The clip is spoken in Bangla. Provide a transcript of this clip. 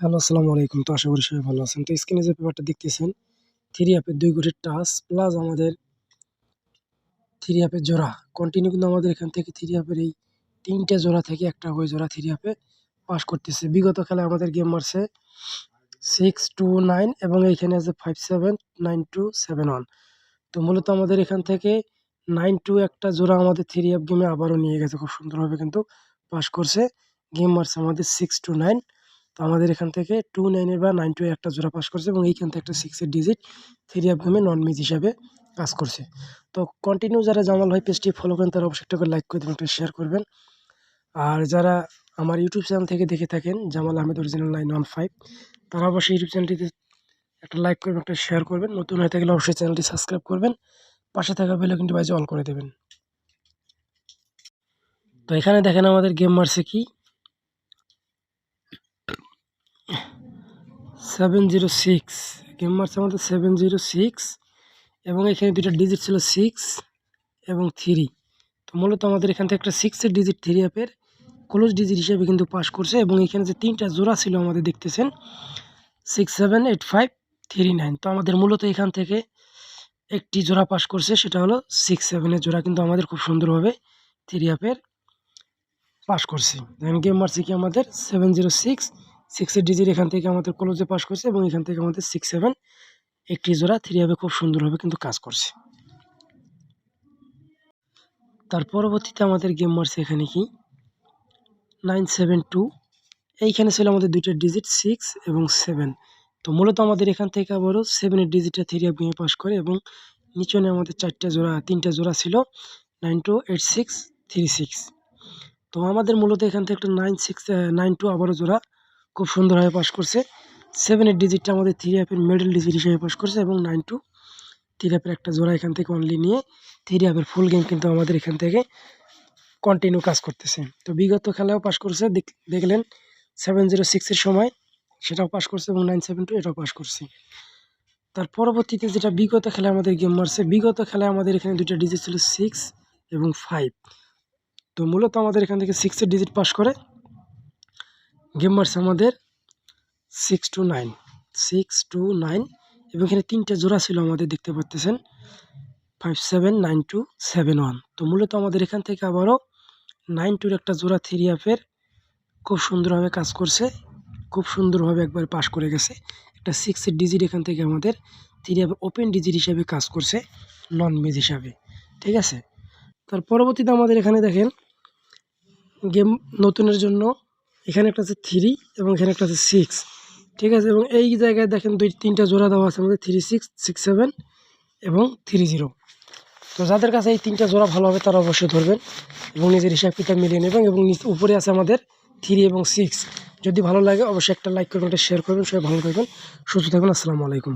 হ্যালো, আসসালামু আলাইকুম। তো আশা করি সবাই ভালো আছেন। তো স্ক্রিনে যে পেপারটা দেখতেছেন, 3 অ্যাপের 2 কোটির টাচ প্লাস আমাদের 3 অ্যাপের জোড়া। কন্টিনিউ কিন্তু আমাদের এখান থেকে 3 অ্যাপের এই ৩ টে জোড়া থেকে একটা করে জোড়া 3 অ্যাপে পাস করতেছে। বিগত খেলায় আমাদের গেম মারছে 6-2-9 এবং এইখানে আছে 5-7-9-2-7-1। তো মূলত আমাদের এখান থেকে 9-2 একটা জোড়া আমাদের 3 অ্যাপ গেমে আবারও নিয়ে গেছে। খুব সুন্দরভাবে কিন্তু পাস করছে। গেম মারছে আমাদের 6-9। তো আমাদের এখান থেকে 2-9 এর বা 9-2 এর একটা জোড়া পাস করছে এবং এইখান থেকে একটা 6 এর ডিজিট 3 অ্যাপ গেমে নন মিস হিসাবে কাজ করছে। তো কন্টিনিউ যারা জামাল ভাই পেজটি ফলো করেন তারা অবশ্যই একটা করে লাইক করে দেবেন, একটা শেয়ার করবেন। আর যারা আমার ইউটিউব চ্যানেল থেকে দেখে থাকেন জামাল আহমেদ অরিজিনাল 915, তারা অবশ্যই ইউটিউব চ্যানেলটিতে একটা লাইক করবেন, একটা শেয়ার করবেন। নতুন হয়ে থাকলে অবশ্যই চ্যানেলটি সাবস্ক্রাইব করবেন। পাশে থাকা বেল আইকনটি বাজিয়ে অল করে দেবেন। তো এখানে দেখেন আমাদের গেম মারছে কি 706, গেম মারছে আমাদের 706 এবং এখানে দুইটা ডিজিট ছিল 6 এবং 3। তো মূলত আমাদের এখান থেকে একটা 6 এর ডিজিট 3 অ্যাপের ক্লোজ ডিজিট হিসেবে কিন্তু পাস করছে এবং এখানে যে 3টা জোড়া ছিল আমাদের দেখতেছেন 6-7-8-5-3-9। তো আমাদের মূলত এখান থেকে একটি জোড়া পাস করছে, সেটা হলো 6-7 এর জোড়া কিন্তু আমাদের খুব সুন্দরভাবে 3 অ্যাপের পাস করছে। দেন গেম মারছে কি আমাদের 706, 6 এর ডিজিট এখান থেকে আমাদের ক্লোজে পাস করছে এবং এখান থেকে আমাদের 6-7 একটি জোড়া 3 অ্যাপে খুব সুন্দরভাবে কিন্তু কাজ করছে। তার পরবর্তীতে আমাদের গেম মারছে এখানে কি 9-7-2, এইখানে ছিল আমাদের দুইটা ডিজিট 6 এবং 7। তো মূলত আমাদের এখান থেকে আবারও 7 এর ডিজিটটা 3 অ্যাপ গেমে পাস করে এবং নিচনে আমাদের 3টা জোড়া ছিল 9-2-8-6-3-6। তো আমাদের মূলত এখান থেকে একটা 9-6-9-2 আবারও জোড়া খুব সুন্দরভাবে পাস করছে। 7 এর ডিজিটটা আমাদের 3 অ্যাপের মিডল ডিজিট হিসেবে পাস করছে এবং 9-2 3 অ্যাপের একটা জোড়া এখান থেকে অনলি নিয়ে 3 অ্যাপের ফুল গেম কিন্তু আমাদের এখান থেকে কন্টিনিউ কাজ করতেছে। তো বিগত খেলায়ও পাস করছে, দেখলেন 706 এর সময় সেটাও পাস করছে এবং 9-7-2 এটাও পাস করছে। তার পরবর্তীতে যেটা বিগত খেলায় আমাদের গেম মারছে, বিগত খেলায় আমাদের এখানে দুইটা ডিজিট ছিল 6 এবং 5। তো মূলত আমাদের এখান থেকে 6 এর ডিজিট পাস করে গেম মারছে আমাদের 6-9 এবং এখানে 3টা জোড়া ছিল আমাদের দেখতে পাচ্ছেন 5-7-9-2-7-1। তো মূলত আমাদের এখান থেকে আবারও 9-2 একটা জোড়া 3 অ্যাপের খুব সুন্দরভাবে কাজ করছে, খুব সুন্দরভাবে একবার পাস করে গেছে। একটা 6 এর ডিজিট এখান থেকে আমাদের 3 অ্যাপের ওপেন ডিজিট হিসাবে কাজ করছে, নন মিস হিসাবে। ঠিক আছে। তার পরবর্তীতে আমাদের এখানে দেখেন গেম নতুনের জন্য এখানে একটা আছে 3 এবং এখানে একটা আছে 6। ঠিক আছে, এবং এই জায়গায় দেখেন 2-3টা জোড়া দেওয়া আছে আমাদের 36, 67 এবং 30। তো যাদের কাছে এই 3টা জোড়া ভালো হবে তারা অবশ্যই ধরবেন এবং নিজের হিসাব কিতাব মিলিয়ে নেবেন। এবং উপরে আছে আমাদের 3 এবং 6। যদি ভালো লাগে অবশ্যই একটা লাইক করবেন, একটা শেয়ার করবেন। সবাই ভালো থাকবেন, সুস্থ থাকবেন। আসসালামু আলাইকুম।